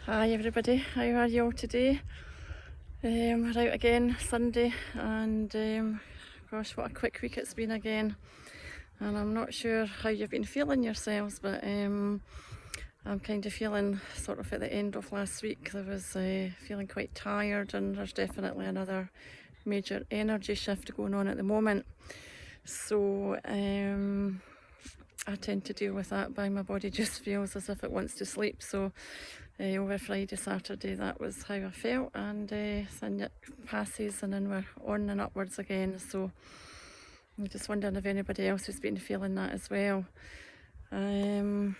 Hi everybody, how are you all today? We're out again Sunday, and gosh, what a quick week it's been again. And I'm not sure how you've been feeling yourselves, but I'm kind of feeling sort of at the end of last week. I was feeling quite tired, and there's definitely another major energy shift going on at the moment. So I tend to deal with that by my body just feels as if it wants to sleep. So over Friday, Saturday, that was how I felt, and then it passes and then we're on and upwards again. So I'm just wondering if anybody else has been feeling that as well. The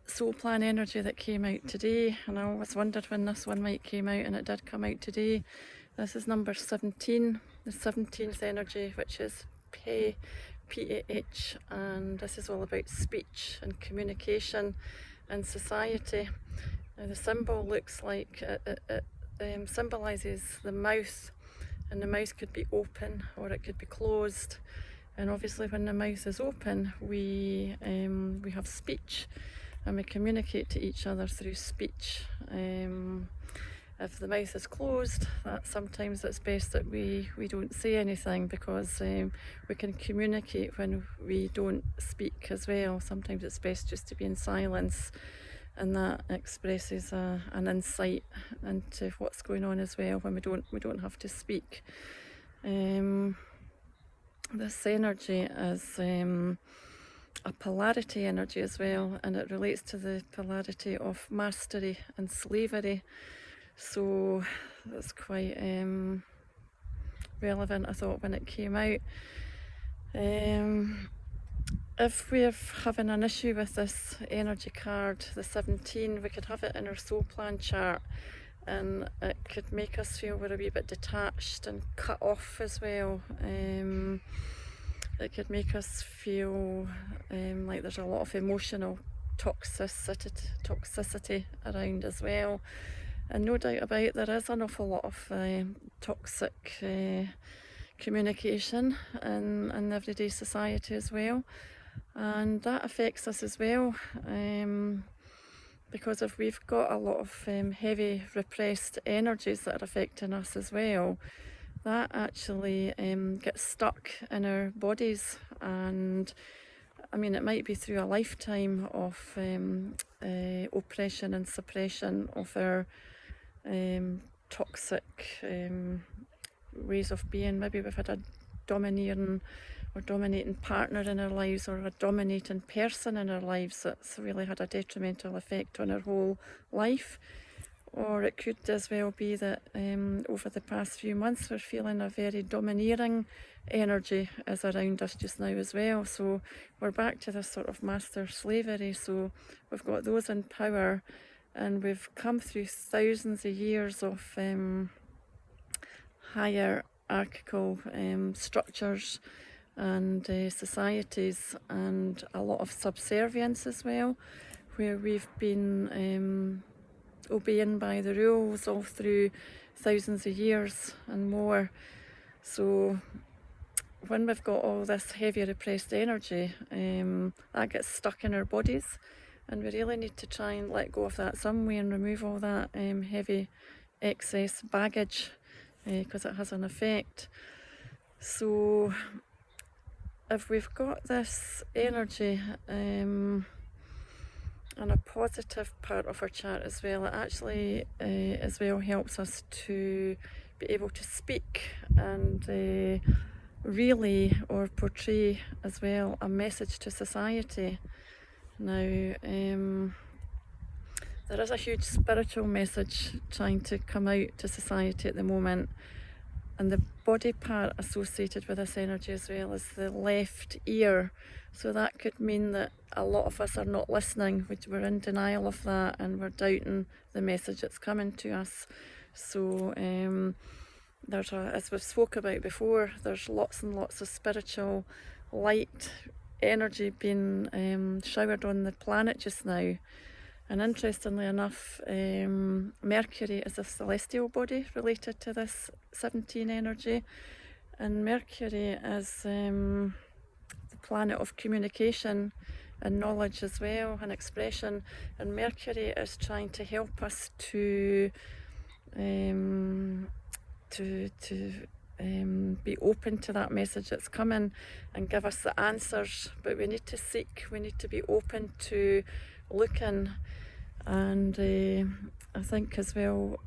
soul plan energy that came out today, and I always wondered when this one might came out, and it did come out today. This is number 17, the 17th energy, which is PAH, and this is all about speech and communication and society. Now the symbol looks like it symbolises the mouth, and the mouth could be open or it could be closed. And obviously when the mouth is open, we have speech and we communicate to each other through speech. If the mouth is closed, sometimes it's best that we don't say anything, because we can communicate when we don't speak as well. Sometimes it's best just to be in silence, and that expresses an insight into what's going on as well when we don't have to speak. This energy is a polarity energy as well, and it relates to the polarity of mastery and slavery. So that's quite relevant, I thought, when it came out. If we're having an issue with this energy card, the 17, we could have it in our soul plan chart, and it could make us feel we're a wee bit detached and cut off as well. It could make us feel like there's a lot of emotional toxicity around as well. And no doubt about it, there is an awful lot of toxic communication in everyday society as well, and that affects us as well, because if we've got a lot of heavy repressed energies that are affecting us as well, that actually gets stuck in our bodies. And I mean, it might be through a lifetime of oppression and suppression of our toxic ways of being. Maybe we've had a domineering or dominating partner in our lives, or a dominating person in our lives that's really had a detrimental effect on our whole life. Or it could as well be that over the past few months we're feeling a very domineering energy is around us just now as well. So we're back to this sort of master slavery. So we've got those in power, and we've come through thousands of years of hierarchical structures and societies, and a lot of subservience as well, where we've been obeying by the rules all through thousands of years and more. So when we've got all this heavy repressed energy, that gets stuck in our bodies, and we really need to try and let go of that some way and remove all that heavy excess baggage, because it has an effect. So if we've got this energy and a positive part of our chart as well, it actually as well helps us to be able to speak and relay or portray as well a message to society. Now there is a huge spiritual message trying to come out to society at the moment, and the body part associated with this energy as well is the left ear. So that could mean that a lot of us are not listening, which we're in denial of that, and we're doubting the message that's coming to us. So there's as we've spoke about before, there's lots and lots of spiritual light energy being showered on the planet just now. And interestingly enough, Mercury is a celestial body related to this 17 energy, and Mercury is the planet of communication and knowledge as well, and expression. And Mercury is trying to help us to be open to that message that's coming and give us the answers. But we need to seek, we need to be open to looking. And I think as well,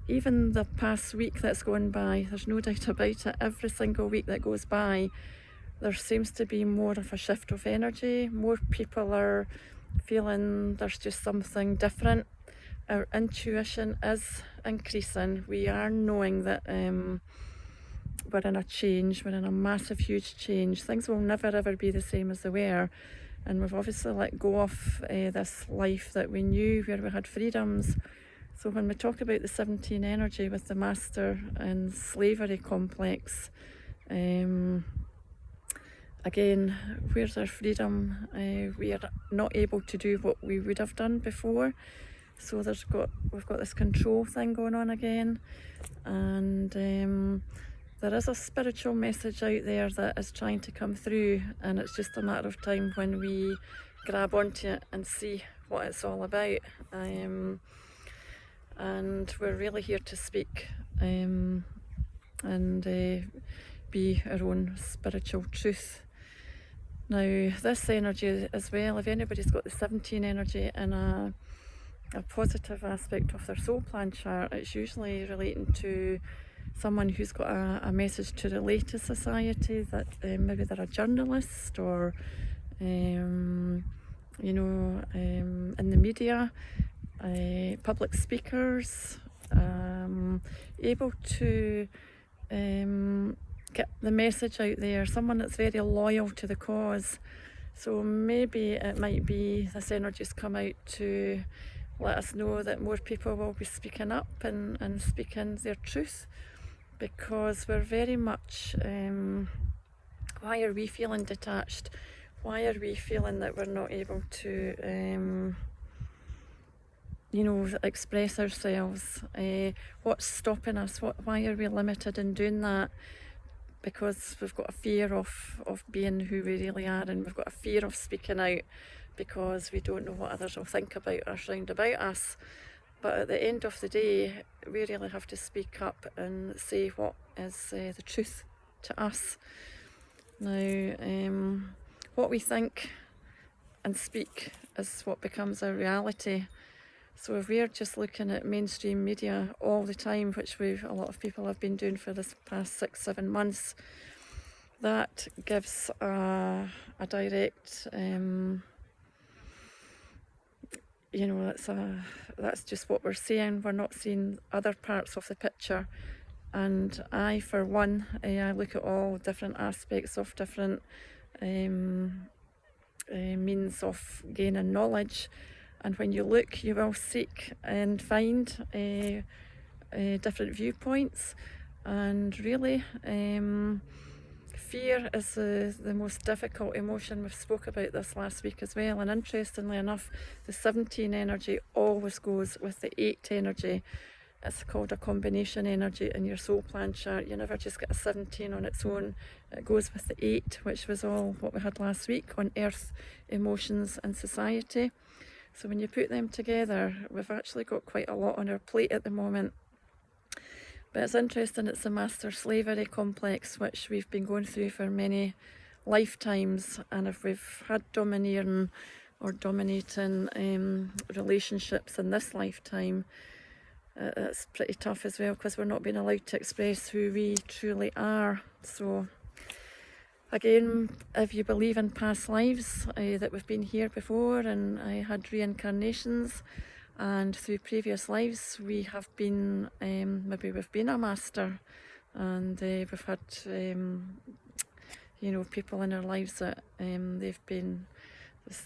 even the past week that's gone by, there's no doubt about it, every single week that goes by, there seems to be more of a shift of energy. More people are feeling there's just something different. Our intuition is increasing. We are knowing that we're in a change, we're in a massive, huge change. Things will never ever be the same as they were. And we've obviously let go of this life that we knew, where we had freedoms. So when we talk about the 17 energy with the master and slavery complex, again, where's our freedom? We are not able to do what we would have done before. So we've got this control thing going on again. And there is a spiritual message out there that is trying to come through, and it's just a matter of time when we grab onto it and see what it's all about. And we're really here to speak and be our own spiritual truth. Now, this energy as well, if anybody's got the 17 energy in a positive aspect of their soul plan chart, it's usually relating to someone who's got a message to relate to society, that maybe they're a journalist or in the media, public speakers, able to get the message out there, someone that's very loyal to the cause. So maybe it might be this energy's come out to let us know that more people will be speaking up and speaking their truth, because we're very much, why are we feeling detached? Why are we feeling that we're not able to express ourselves? What's stopping us? Why are we limited in doing that? Because we've got a fear of being who we really are, and we've got a fear of speaking out because we don't know what others will think about us round about us. But at the end of the day, we really have to speak up and say what is the truth to us. Now, what we think and speak is what becomes our reality. So if we're just looking at mainstream media all the time, which a lot of people have been doing for this past 6-7 months, that gives a direct, that's just what we're seeing. We're not seeing other parts of the picture. And I, for one, I look at all different aspects of different means of gaining knowledge. And when you look, you will seek and find different viewpoints. And really, fear is the most difficult emotion. We've spoke about this last week as well. And interestingly enough, the 17 energy always goes with the 8 energy. It's called a combination energy in your soul plan chart. You never just get a 17 on its own. It goes with the 8, which was all what we had last week on Earth, emotions and society. So when you put them together, we've actually got quite a lot on our plate at the moment. But it's interesting, it's the master slavery complex, which we've been going through for many lifetimes. And if we've had domineering or dominating relationships in this lifetime, it's pretty tough as well, because we're not being allowed to express who we truly are. So again, if you believe in past lives, that we've been here before and I had reincarnations, and through previous lives we have been, maybe we've been a master, and we've had people in our lives that they've been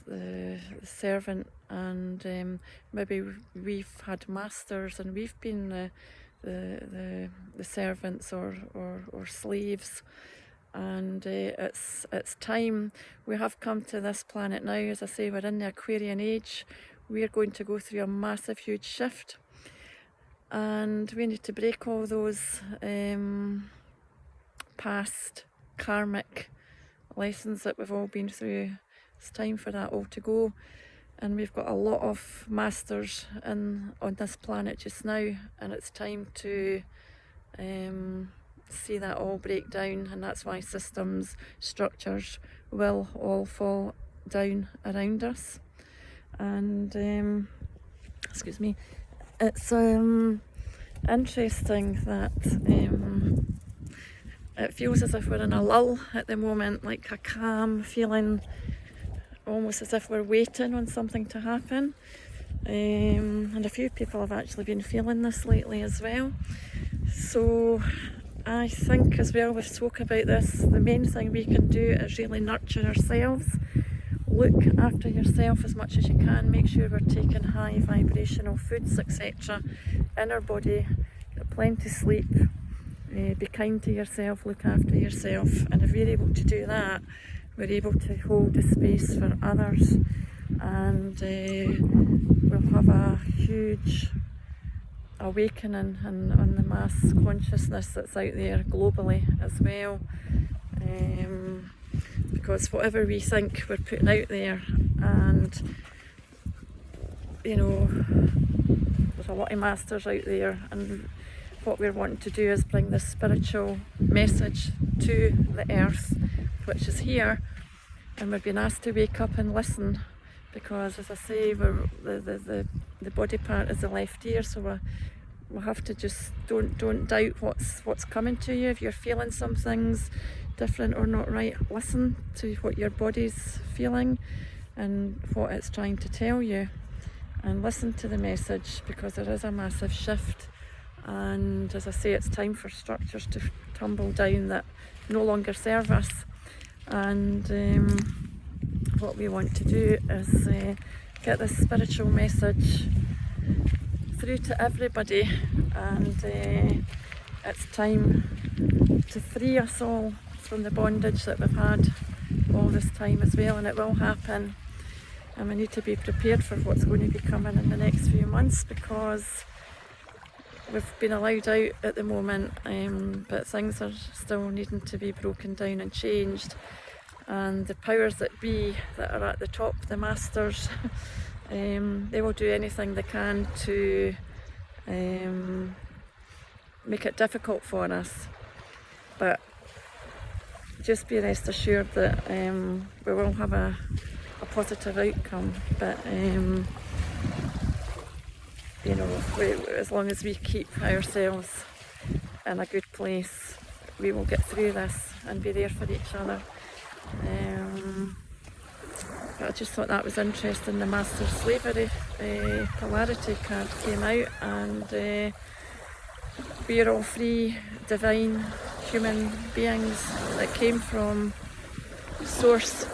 the servant, and maybe we've had masters and we've been the servants or slaves. And it's time. We have come to this planet now. As I say, we're in the Aquarian age. We are going to go through a massive, huge shift, and we need to break all those past karmic lessons that we've all been through It's time for that all to go. And we've got a lot of masters on this planet just now, and it's time to see that all break down, and that's why systems, structures will all fall down around us. And excuse me, it's interesting that it feels as if we're in a lull at the moment, like a calm feeling, almost as if we're waiting on something to happen. And a few people have actually been feeling this lately as well. So I think as well, we've spoke about this, the main thing we can do is really nurture ourselves. Look after yourself as much as you can. Make sure we're taking high vibrational foods, etc. in our body. Get plenty of sleep. Be kind to yourself. Look after yourself. And if we're able to do that, we're able to hold the space for others. And we'll have a huge awakening on the mass consciousness that's out there globally as well. Because whatever we think we're putting out there, and you know, there's a lot of masters out there, and what we're wanting to do is bring this spiritual message to the earth, which is here, and we're being asked to wake up and listen, because as I say, the body part is the left ear, so we'll have to just don't doubt what's coming to you. If you're feeling some things different or not right, listen to what your body's feeling and what it's trying to tell you, and listen to the message, because there is a massive shift. And as I say, it's time for structures to tumble down that no longer serve us. And what we want to do is get this spiritual message through to everybody, and it's time to free us all from the bondage that we've had all this time as well, and it will happen. And we need to be prepared for what's going to be coming in the next few months, because we've been allowed out at the moment, but things are still needing to be broken down and changed. And the powers that be that are at the top, the masters, they will do anything they can to make it difficult for us. But just be rest assured that we will have a positive outcome. But you know, as long as we keep ourselves in a good place, we will get through this and be there for each other. But I just thought that was interesting. The Master Slavery polarity card came out, and we are all free, divine human beings that came from Source,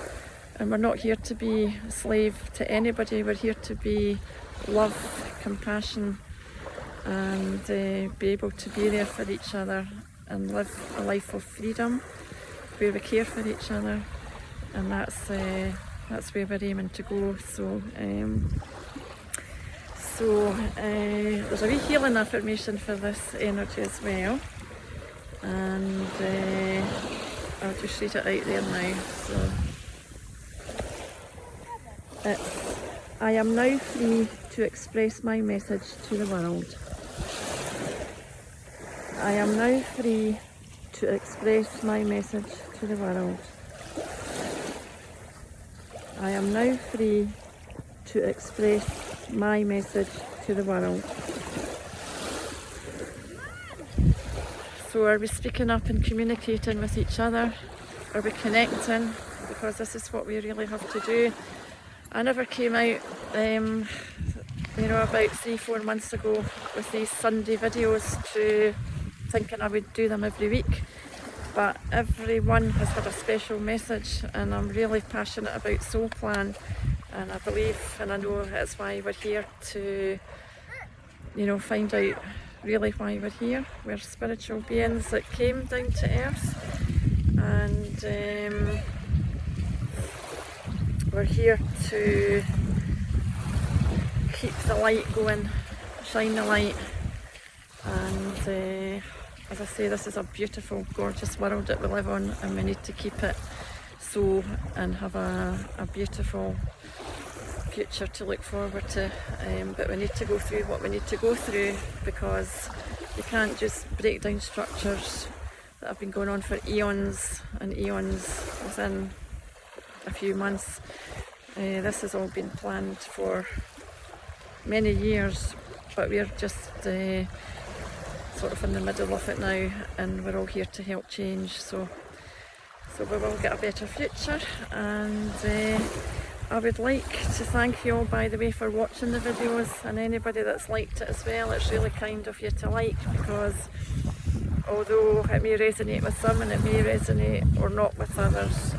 and we're not here to be a slave to anybody. We're here to be love, compassion, and be able to be there for each other and live a life of freedom where we care for each other, and that's where we're aiming to go. So there's a wee healing affirmation for this energy as well, and I'll just read it out there now. So it's, I am now free to express my message to the world. I am now free to express my message to the world. I am now free to express my message to the world. So are we speaking up and communicating with each other? Are we connecting? Because this is what we really have to do. I never came out, about 3-4 months ago with these Sunday videos thinking I would do them every week. But everyone has had a special message, and I'm really passionate about Soul Plan, and I believe and I know it's why we're here to, find out really why we're here. We're spiritual beings that came down to earth, and we're here to keep the light going, shine the light, and as I say, this is a beautiful, gorgeous world that we live on, and we need to keep it sow and have a beautiful future to look forward to. But we need to go through what we need to go through, because you can't just break down structures that have been going on for eons and eons within a few months. This has all been planned for many years, but we're just sort of in the middle of it now, and we're all here to help change. So we will get a better future. And I would like to thank you all, by the way, for watching the videos, and anybody that's liked it as well. It's really kind of you to like, because although it may resonate with some and it may resonate or not with others,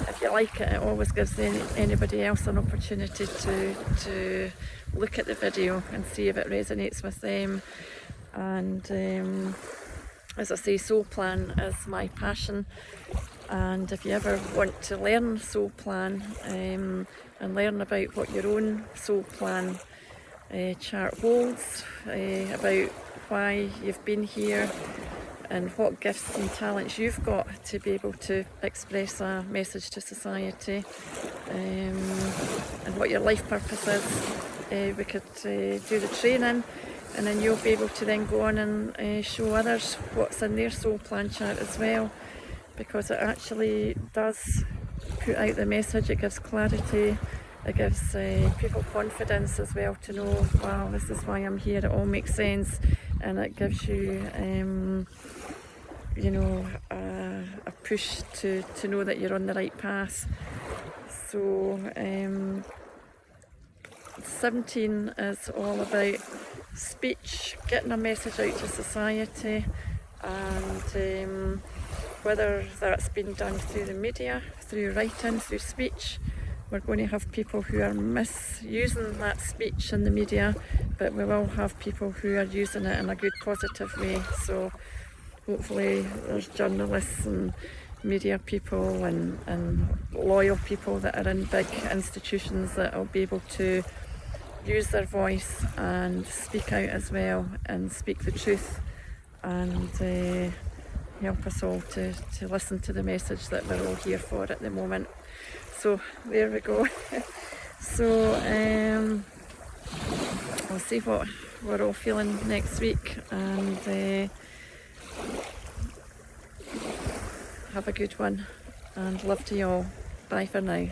if you like it, it always gives anybody else an opportunity to look at the video and see if it resonates with them. And as I say, soul plan is my passion, and if you ever want to learn soul plan and learn about what your own soul plan chart holds, about why you've been here and what gifts and talents you've got to be able to express a message to society, and what your life purpose is, we could do the training, and then you'll be able to then go on and show others what's in their soul plan chart as well, because it actually does put out the message. It gives clarity, it gives people confidence as well to know, wow, this is why I'm here, it all makes sense, and it gives you you know, a push to know that you're on the right path. So 17 is all about speech, getting a message out to society, and whether that's been done through the media, through writing, through speech. We're going to have people who are misusing that speech in the media, but we will have people who are using it in a good, positive way. So hopefully there's journalists and media people and loyal people that are in big institutions that will be able to use their voice and speak out as well, and speak the truth, and help us all to listen to the message that we're all here for at the moment. So there we go. So we'll see what we're all feeling next week, and have a good one, and love to you all. Bye for now.